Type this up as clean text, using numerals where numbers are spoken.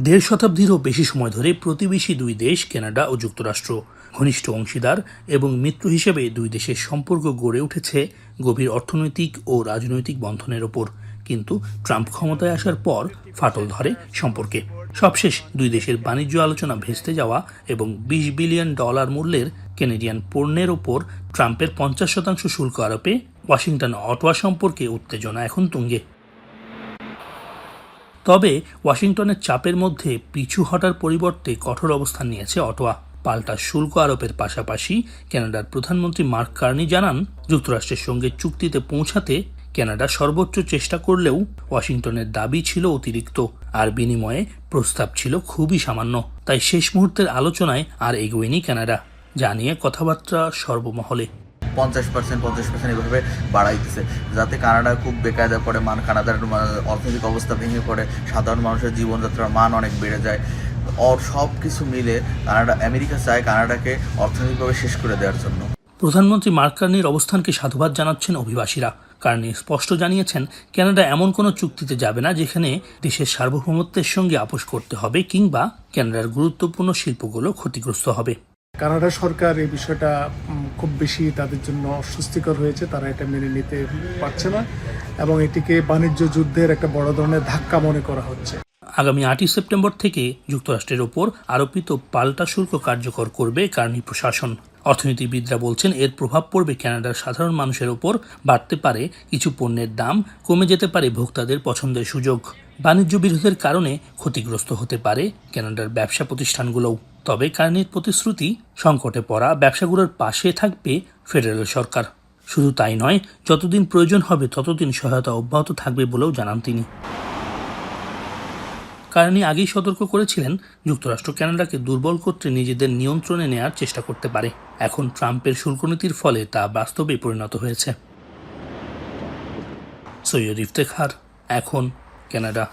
দেড় শতাব্দীরও বেশি সময় ধরে প্রতিবেশী দুই দেশ কানাডা ও যুক্তরাষ্ট্র ঘনিষ্ঠ অংশীদার এবং মিত্র হিসেবে দুই দেশের সম্পর্ক গড়ে উঠেছে গভীর অর্থনৈতিক ও রাজনৈতিক বন্ধনের ওপর। কিন্তু ট্রাম্প ক্ষমতায় আসার পর ফাটল ধরে সম্পর্কে। সবশেষ দুই দেশের বাণিজ্য আলোচনা ভেস্তে যাওয়া এবং $20 বিলিয়ন মূল্যের কানাডিয়ান পণ্যের ওপর ট্রাম্পের 50% শুল্ক আরোপে ওয়াশিংটন অটোয়া সম্পর্কে উত্তেজনা এখন তুঙ্গে। তবে ওয়াশিংটনের চাপের মধ্যে পিছু হটার পরিবর্তে কঠোর অবস্থান নিয়েছে অটোয়া। পাল্টা শুল্ক আরোপের পাশাপাশি কানাডার প্রধানমন্ত্রী মার্ক কার্নি জানান, যুক্তরাষ্ট্রের সঙ্গে চুক্তিতে পৌঁছাতে কানাডা সর্বোচ্চ চেষ্টা করলেও ওয়াশিংটনের দাবি ছিল অতিরিক্ত, আর বিনিময়ে প্রস্তাব ছিল খুবই সামান্য। তাই শেষ মুহূর্তের আলোচনায় আর এগোয়নি কানাডা, যা নিয়ে কথাবার্তা সর্বমহলে। 50% এভাবে বাড়াইতেছে, যাতে কানাডা খুব বেকায়দা পড়ে, কানাডার অর্থনৈতিক অবস্থা ভেঙে পড়ে, সাধারণ মানুষের জীবনযাত্রার মান অনেক বেড়ে যায়। সব কিছু মিলে আমেরিকা চায় কানাডাকে অর্থনৈতিকভাবে শেষ করে দেওয়ার জন্য। প্রধানমন্ত্রী মার্ক কার্নির অবস্থানকে সাধুবাদ জানাচ্ছেন অভিবাসীরা। কার্নি স্পষ্ট জানিয়েছেন, কানাডা এমন কোনো চুক্তিতে যাবে না যেখানে দেশের সার্বভৌমত্বের সঙ্গে আপোষ করতে হবে কিংবা কানাডার গুরুত্বপূর্ণ শিল্পগুলো ক্ষতিগ্রস্ত হবে। কানাডা সরকার এই বিষয়টা খুব বেশি তাদের জন্য অস্বস্তিকর হয়েছে, তারা এটা মেনে নিতে পারছে না এবং এটিকে বাণিজ্য যুদ্ধের একটা বড় ধরনের ধাক্কা মনে করা হচ্ছে। আগামী 8 সেপ্টেম্বর থেকে যুক্তরাষ্ট্রের ওপর আরোপিত পাল্টা শুল্ক কার্যকর করবে কার্নি প্রশাসন। অর্থনীতিবিদরা বলছেন, এর প্রভাব পড়বে কানাডার সাধারণ মানুষের ওপর, বাড়তে পারে কিছু পণ্যের দাম, কমে যেতে পারে ভোক্তাদের পছন্দের সুযোগ। বাণিজ্য বিরোধের কারণে ক্ষতিগ্রস্ত হতে পারে কানাডার ব্যবসা প্রতিষ্ঠানগুলোও। তবে কার্নির প্রতিশ্রুতি, সংকটে পড়া ব্যবসাগুলোর পাশে থাকবে ফেডারেল সরকার। শুধু তাই নয়, যতদিন প্রয়োজন হবে ততদিন সহায়তা অব্যাহত থাকবে বলেও জানান তিনি। কার্নি আগেই সতর্ক করেছিলেন, যুক্তরাষ্ট্র কানাডাকে দুর্বল করতে নিজেদের নিয়ন্ত্রণে নেয়ার চেষ্টা করতে পারে। এখন ট্রাম্পের শুল্কনীতির ফলে তা বাস্তবে পরিণত হয়েছে। সৈয়দ ইফতেখার, এখন কানাডা।